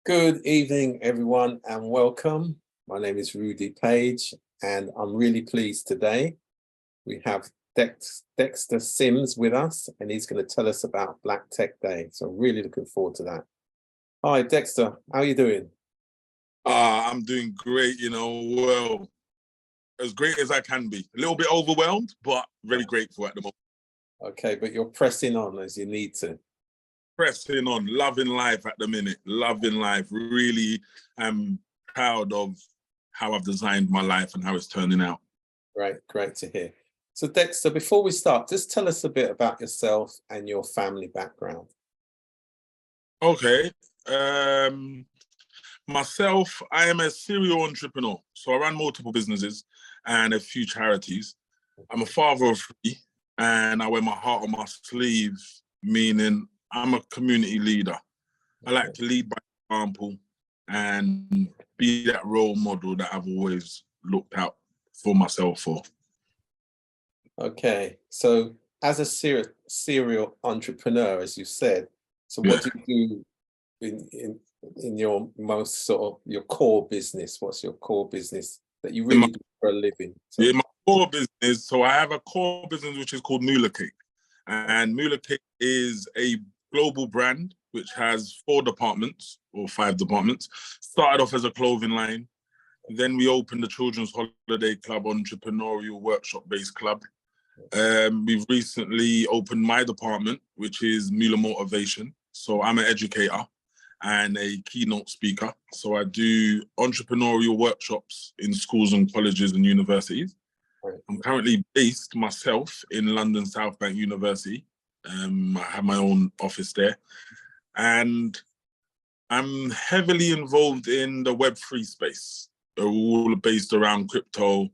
Good evening, everyone, and welcome. My name is Rudy Page, and I'm really pleased today. We have Dexter Sims with us, and he's going to tell us about Black Tech Day. So I'm really looking forward to that. Hi, Dexter. How are you doing? I'm doing great, well, as great as I can be. A little bit overwhelmed, but very grateful at the moment. Okay, but you're pressing on as you need to. Pressing on, loving life at the minute, loving life. Really am proud of how I've designed my life and how it's turning out. Great to hear. So Dexter, before we start, just tell us a bit about yourself and your family background. Okay. Myself, I am a serial entrepreneur. So I run multiple businesses and a few charities. I'm a father of three, and I wear my heart on my sleeve, meaning I'm a community leader. I like to lead by example and be that role model that I've always looked out for myself for. Okay, so as a serial entrepreneur, as you said, so what do you do in your most sort of your core business? What's your core business that you really do for a living? So, my core business, so I have a core business which is called Moolah Cake. And Moolah Cake is a global brand which has 4 departments or 5 departments. Started off as a clothing line. Then we opened the Children's Holiday Club, entrepreneurial workshop-based club. We've recently opened my department, which is Moolah Motivation. So I'm an educator and a keynote speaker. So I do entrepreneurial workshops in schools and colleges and universities. Right. I'm currently based myself in London South Bank University. I have my own office there. And I'm heavily involved in the Web3 space. They're all based around cryptocurrency,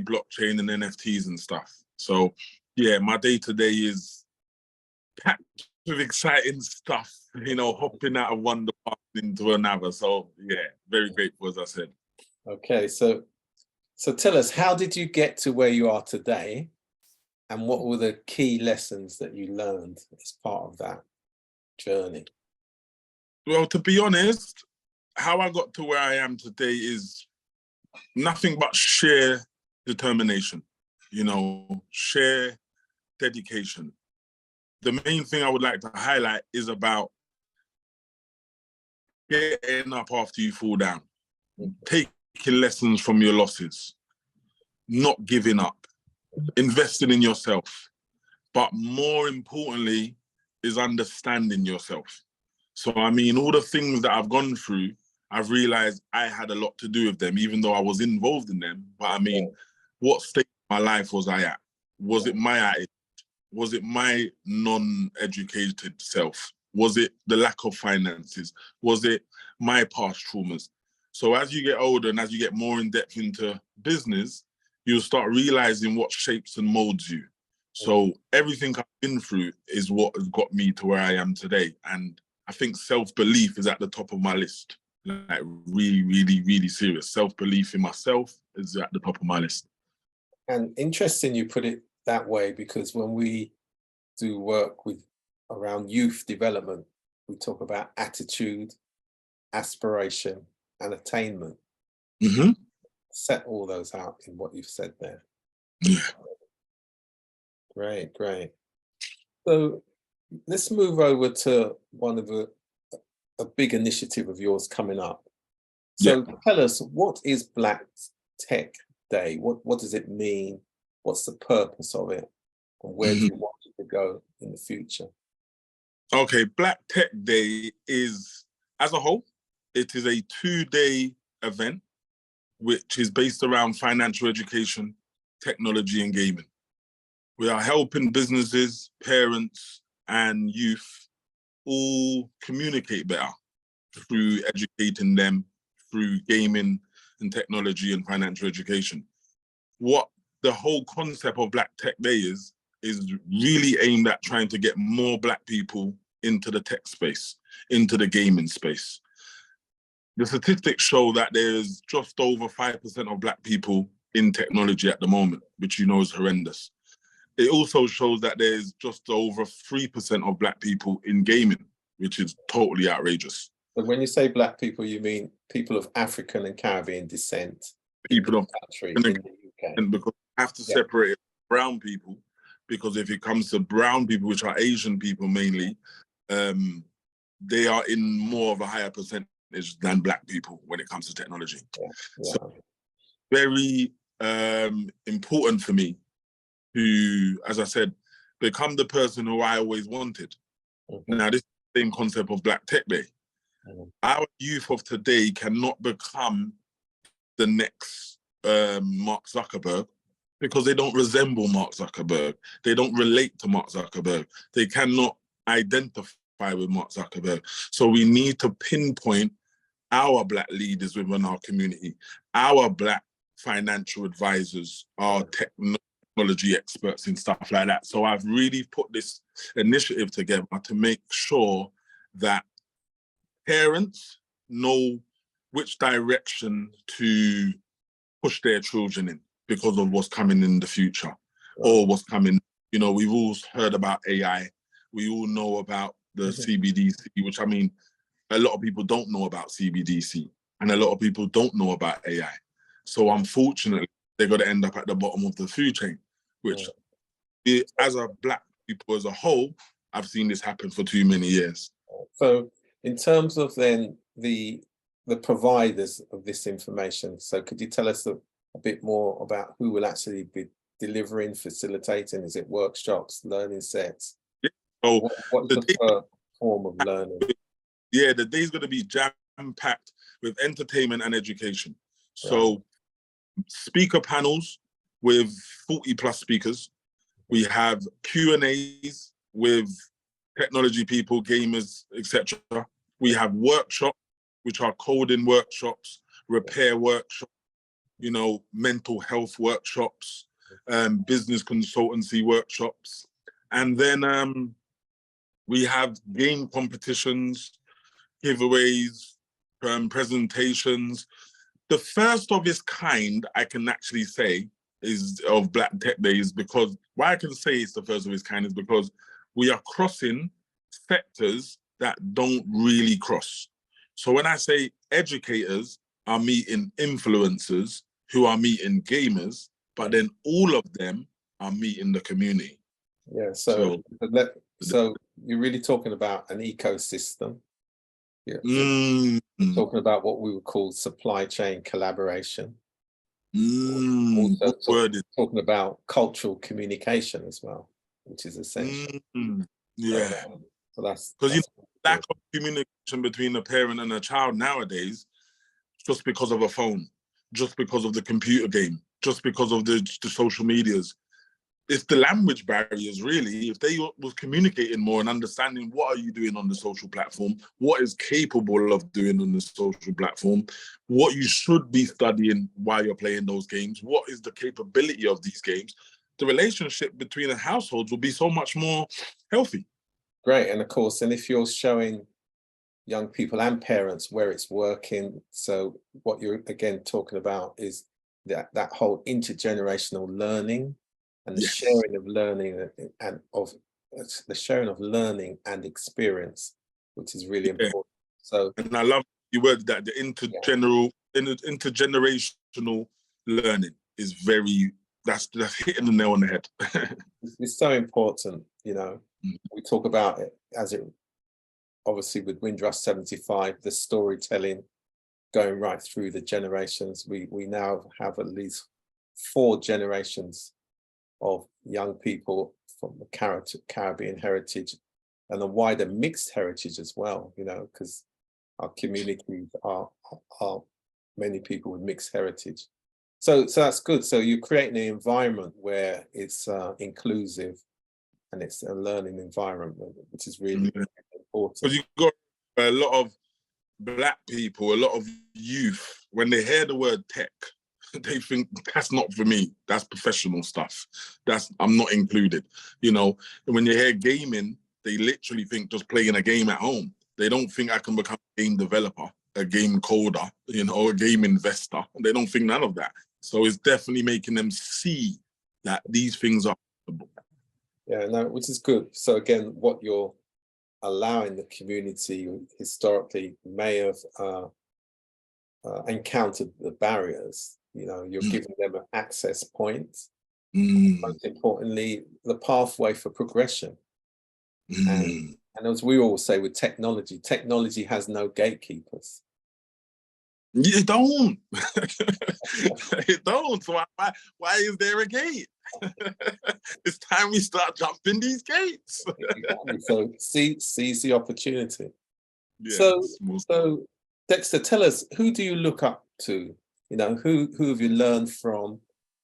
blockchain, and NFTs and stuff. So yeah, my day-to-day is packed with exciting stuff, hopping out of one department into another. So yeah, very grateful, as I said. Okay, so tell us, how did you get to where you are today, and what were the key lessons that you learned as part of that journey? Well, to be honest, how I got to where I am today is nothing but sheer determination, sheer dedication. The main thing I would like to highlight is about getting up after you fall down, taking lessons from your losses, not giving up, investing in yourself, but more importantly is understanding yourself. So, all the things that I've gone through, I've realized I had a lot to do with them, even though I was involved in them. But what state of my life was I at? Was it my attitude? Was it my non-educated self? Was it the lack of finances? Was it my past traumas? So as you get older and as you get more in depth into business, you'll start realizing what shapes and molds you. So everything I've been through is what has got me to where I am today. And I think self-belief is at the top of my list. Like really, really, really serious. Self-belief in myself is at the top of my list. And interesting you put it that way, because when we do work around youth development, we talk about attitude, aspiration, and attainment. Mm-hmm. Set all those out in what you've said there. Yeah. Great. So let's move over to one of a big initiative of yours coming up. So Tell us, what is Black Tech Day? What does it mean? What's the purpose of it? And where do you want it to go in the future? Okay, Black Tech Day is, as a whole, it is a 2-day event which is based around financial education, technology, and gaming. We are helping businesses, parents, and youth all communicate better through educating them through gaming and technology and financial education. What the whole concept of Black Tech Day is really aimed at trying to get more Black people into the tech space, into the gaming space. The statistics show that there's just over 5% of Black people in technology at the moment, which is horrendous. It also shows that there's just over 3% of Black people in gaming, which is totally outrageous. But when you say black people, you mean people of African and Caribbean descent People of country and in the UK. because I have to Yeah. separate brown people, because if it comes to brown people, which are Asian people mainly, they are in more of a higher percentage than black people when it comes to technology. Yeah. So very important for me to, as I said, become the person who I always wanted. Now, this is the same concept of Black Tech Day. Our youth of today cannot become the next Mark Zuckerberg, because they don't resemble Mark Zuckerberg. They don't relate to Mark Zuckerberg. They cannot identify with Mark Zuckerberg. So we need to pinpoint our black leaders within our community, our black financial advisors, our technology experts and stuff like that. So I've really put this initiative together to make sure that parents know which direction to push their children in because of what's coming in the future or what's coming. You know, we've all heard about AI. We all know about the CBDC, which, I mean, a lot of people don't know about CBDC and a lot of people don't know about AI. So unfortunately, they're going to end up at the bottom of the food chain, which as a black people as a whole, I've seen this happen for too many years. So in terms of then the providers of this information, so could you tell us a bit more about who will actually be delivering, facilitating? Is it workshops, learning sets? So what is the first form of learning? Yeah, the day's going to be jam-packed with entertainment and education. So speaker panels with 40 plus speakers. We have Q&As with technology people, gamers, etc. We have workshops, which are coding workshops, repair workshops, you know, mental health workshops, business consultancy workshops. And then we have game competitions, giveaways, presentations. The first of its kind, I can actually say, is of Black Tech Days, because why I can say it's the first of its kind is because we are crossing sectors that don't really cross. So when I say educators are meeting influencers who are meeting gamers, but then all of them are meeting the community. Yeah, so you're really talking about an ecosystem. Yeah. We're talking about what we would call supply chain collaboration. Also talking about cultural communication as well, which is essential. Yeah. So that's because you know, lack of communication between a parent and a child nowadays, just because of a phone, just because of the computer game, just because of the social medias. It's the language barriers, really. If they was communicating more and understanding what are you doing on the social platform, what is capable of doing on the social platform, what you should be studying while you're playing those games, what is the capability of these games, the relationship between the households will be so much more healthy. Great. And of course, and if you're showing young people and parents where it's working, so what you're again talking about is that whole intergenerational learning and the sharing of learning and of the sharing of learning and experience, which is really important. So, and I love the word that the intergenerational learning is very, that's hitting the nail on the head. It's so important, you know. We talk about it as it obviously with Windrush 75, the storytelling going right through the generations. We now have at least 4 generations of young people from the Caribbean heritage and a wider mixed heritage as well, you know, because our communities are many people with mixed heritage. So that's good. So you're creating an environment where it's inclusive and it's a learning environment, which is really important. Because you've got a lot of Black people, a lot of youth, when they hear the word tech, they think that's not for me. That's professional stuff. I'm not included. You know, and when you hear gaming, they literally think just playing a game at home. They don't think I can become a game developer, a game coder, you know, a game investor. They don't think none of that. So it's definitely making them see that these things are possible. Yeah, no, which is good. So again, what you're allowing the community who historically may have encountered the barriers. You know, you're giving them an access point. Most importantly, the pathway for progression. And as we all say with technology, technology has no gatekeepers. You don't. It don't. So why is there a gate? It's time we start jumping these gates. Exactly. So seize the opportunity. Yeah, so Dexter, tell us, who do you look up to? You know, who have you learned from?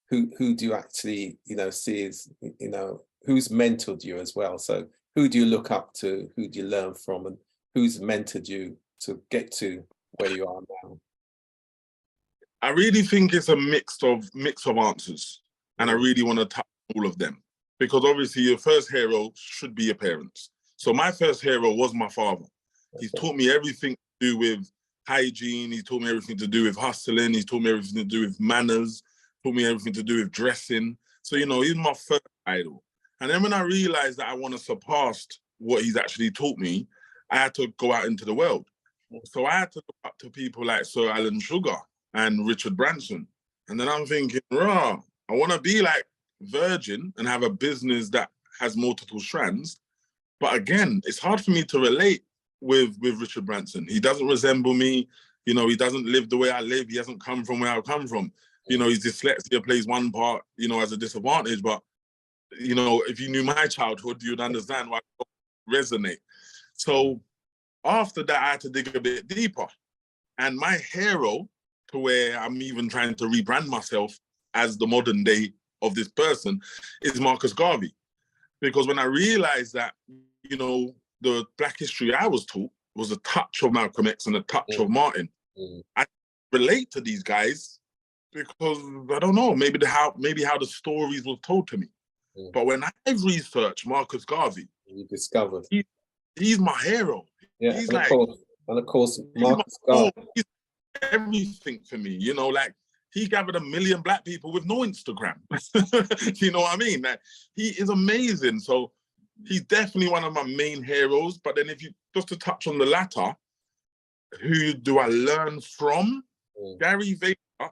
Who do you actually, you know, see as, you know, who's mentored you as well? So who do you look up to? Who do you learn from? And who's mentored you to get to where you are now? I really think it's a mix of answers, and I really want to touch all of them, because obviously your first hero should be your parents. So my first hero was my father. He's taught me everything to do with hygiene. He's taught me everything to do with hustling. He's taught me everything to do with manners. Taught me everything to do with dressing. So, you know, he's my first idol. And then when I realized that I want to surpass what he's actually taught me, I had to go out into the world. So I had to look up to people like Sir Alan Sugar and Richard Branson. And then I'm thinking, I want to be like Virgin and have a business that has multiple strands. But again, it's hard for me to relate with Richard Branson. He doesn't resemble me. You know, he doesn't live the way I live. He hasn't come from where I've come from. You know, his dyslexia plays one part, you know, as a disadvantage. But, you know, if you knew my childhood, you'd understand why I resonate. So after that, I had to dig a bit deeper. And my hero, to where I'm even trying to rebrand myself as the modern day of this person, is Marcus Garvey. Because when I realized that, you know, the Black history I was taught was a touch of Malcolm X and a touch of Martin, I relate to these guys because, I don't know, maybe how the stories were told to me. But when I've researched Marcus Garvey, you discovered he's my hero. Yeah, he's of course, Marcus Garvey. He's everything for me, you know, like he gathered 1 million Black people with no Instagram. You know what I mean? Like, he is amazing. So he's definitely one of my main heroes. But then if you, just to touch on the latter, who do I learn from? Gary Vaynerchuk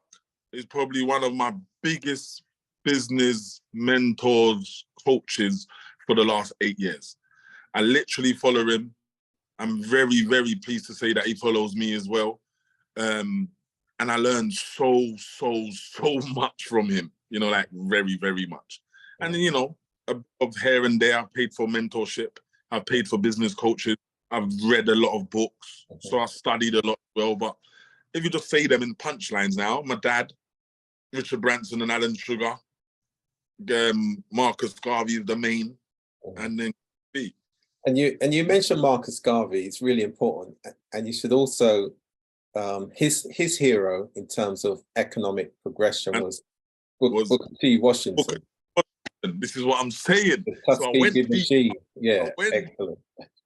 is probably one of my biggest business mentors, coaches for the last 8 years. I literally follow him. I'm very, very pleased to say that he follows me as well. And I learned so much from him, you know, like very, very much. And then, you know, of here and there, I've paid for mentorship. I've paid for business coaches. I've read a lot of books. So I studied a lot as well. But if you just say them in punchlines now, my dad, Richard Branson and Alan Sugar, Marcus Garvey is the main, and then B. And you mentioned Marcus Garvey. It's really important. And you should also, his hero in terms of economic progression was Booker T. Washington. This is what I'm saying. The Tuskegee machine. Yeah, excellent.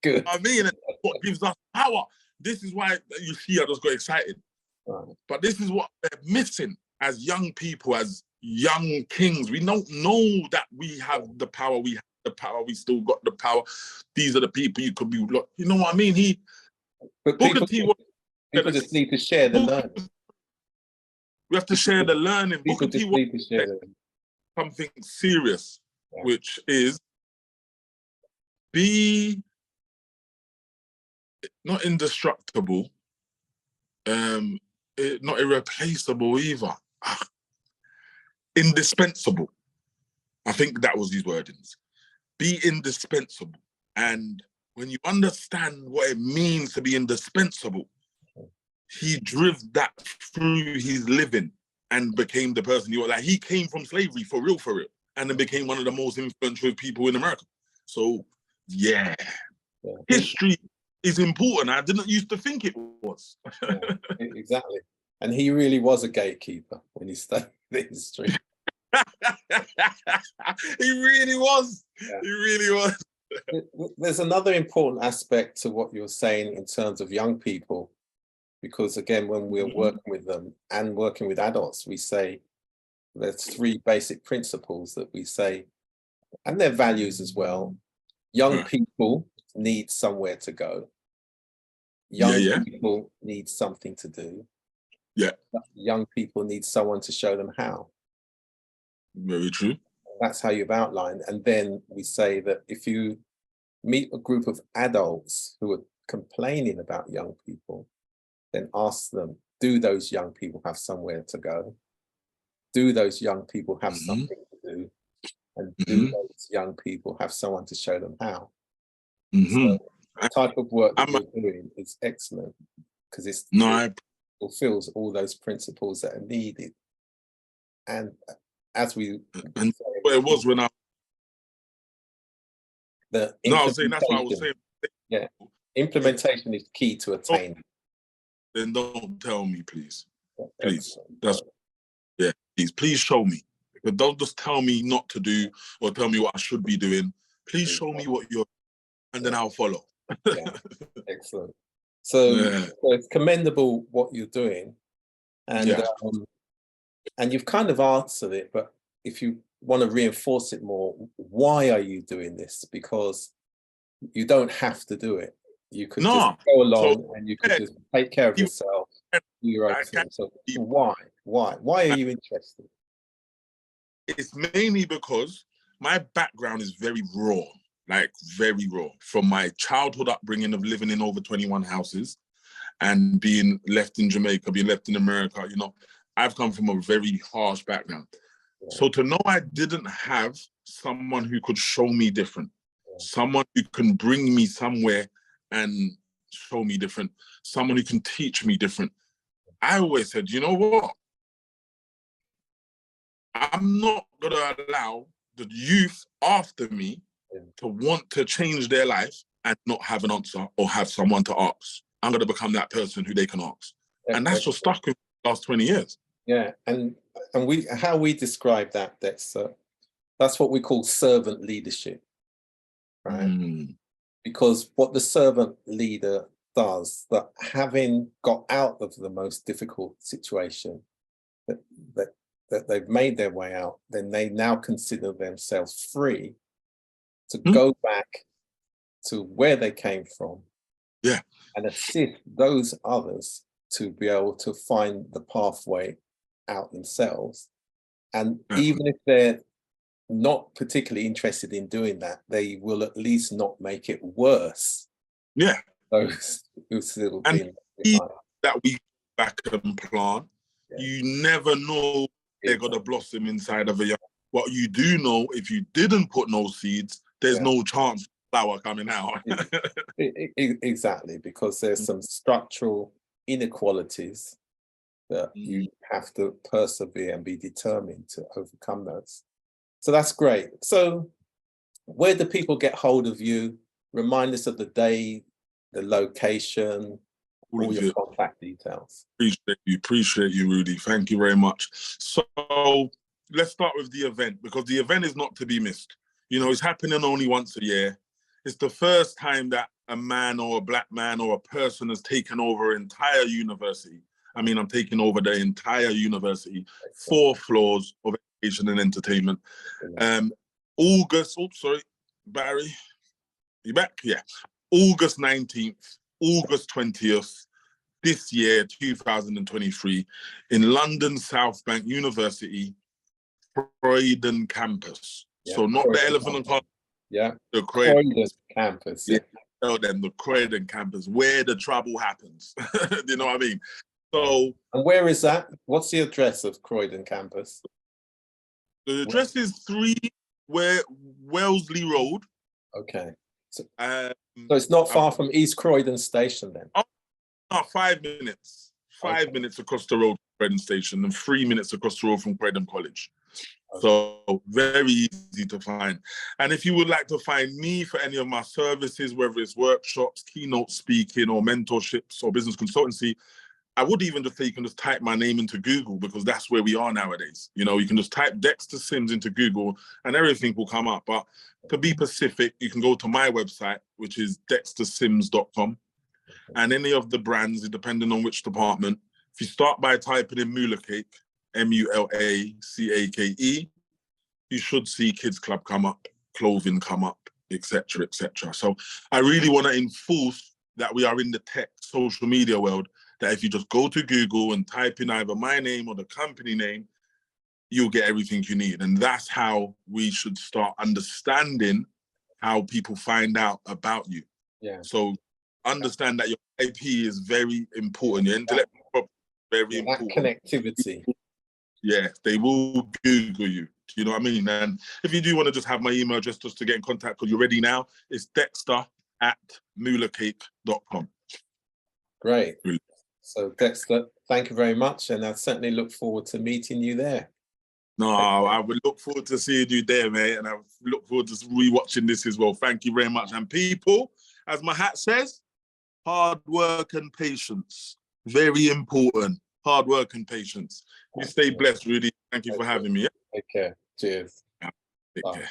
Good. I mean, what gives us power. This is why you see I just got excited. Right. But this is what they're missing as young people, as young kings. We don't know that we have the power. We have the power. We still got the power. These are the people you could be. You know what I mean? People just need to share the learning. We have to share the learning. People just need to share something serious, which is be not indestructible, not irreplaceable either. Indispensable. I think that was his wordings. Be indispensable. And when you understand what it means to be indispensable, he drove that through his living and became the person he was. Like, he came from slavery for real, and then became one of the most influential people in America. So, yeah. History is important. I didn't used to think it was. Exactly. And he really was a gatekeeper when he studied the history. He really was. Yeah. He really was. There's another important aspect to what you're saying in terms of young people, because again, when we're working with them and working with adults, we say there's 3 basic principles that we say, and their values as well. Young people need somewhere to go. Young Yeah. people need something to do. Yeah. Young people need someone to show them how. Very true. That's how you've outlined. And then we say that if you meet a group of adults who are complaining about young people, then ask them, do those young people have somewhere to go? Do those young people have something to do? And do those young people have someone to show them how? So the type of work that you're doing is excellent, because it fulfills all those principles that are needed. And as we and well, it was when I was saying that's what I was saying. Yeah, implementation is key to attain. Then don't tell me, please. Please. Excellent. Please show me. But don't just tell me not to do or tell me what I should be doing. Please show me what you're, and then I'll follow. Yeah. Excellent. So it's commendable what you're doing, and and you've kind of answered it, but if you want to reinforce it more, why are you doing this? Because you don't have to do it. You could just go along and you could just take care of yourself, do your own thing. So why? Why are you interested? It's mainly because my background is very raw, like very raw. From my childhood upbringing of living in over 21 houses and being left in Jamaica, being left in America, you know, I've come from a very harsh background. Yeah. So to know I didn't have someone who could show me different, someone who can bring me somewhere and show me different, someone who can teach me different, I always said, you know what? I'm not going to allow the youth after me to want to change their life and not have an answer or have someone to ask. I'm going to become that person who they can ask. And that's just stuck with the last 20 years. Yeah, and how we describe that, Dexter, that's what we call servant leadership, right? Because what the servant leader does, that having got out of the most difficult situation, that they've made their way out, then they now consider themselves free to go back to where they came from, and assist those others to be able to find the pathway out themselves. And even if they're not particularly interested in doing that, they will at least not make it worse. Yeah. Those who still and that we back and plant, you never know they're going to blossom inside of a young. What you do know, if you didn't put no seeds, there's no chance of flower coming out. Exactly, because there's some structural inequalities that you have to persevere and be determined to overcome those. So that's great. So where do people get hold of you? Remind us of the day, the location, all your contact details. Appreciate you, Rudy. Thank you very much. So let's start with the event, because the event is not to be missed. You know, it's happening only once a year. It's the first time that a man or a black man or a person has taken over an entire university. I mean, I'm taking over the entire university, 4 floors of education and entertainment. August, Barry, you back? Yeah. August 19th, August 20th, this year, 2023, in London South Bank University, Croydon campus. So not Croydon the Elephant and Castle. Yeah. The Croydon campus. Yeah. Tell them the Croydon campus, where the trouble happens. You know what I mean? So. And where is that? What's the address of Croydon campus? The address is 3 Wellesley Road. Okay. So it's not far from East Croydon Station then? Oh, no, 5 minutes. 5 minutes across the road from Croydon Station and 3 minutes across the road from Croydon College. Okay. So very easy to find. And if you would like to find me for any of my services, whether it's workshops, keynote speaking, or mentorships, or business consultancy, I would even just say you can just type my name into Google, because that's where we are nowadays. You know, you can just type Dexter Sims into Google and everything will come up. But to be specific, you can go to my website, which is dextersims.com. And any of the brands, depending on which department, if you start by typing in Mula Cake, MULACAKE, you should see Kids Club come up, clothing come up, etc., etc. So I really want to enforce that we are in the tech social media world, that if you just go to Google and type in either my name or the company name, you'll get everything you need. And that's how we should start understanding how people find out about you. Yeah. So understand that your IP is very important. Your intellectual property is very important. That connectivity. Yeah, they will Google you. Do you know what I mean? And if you do want to just have my email address just to get in contact, because you're ready now, it's dexter@moolacake.com. Great. Really. So Dexter, thank you very much. And I certainly look forward to meeting you there. No, I would look forward to seeing you there, mate. And I look forward to rewatching this as well. Thank you very much. And people, as my hat says, hard work and patience. Very important. Hard work and patience. You stay blessed, Rudy. Thank you for having me. Take care. Cheers. Take care.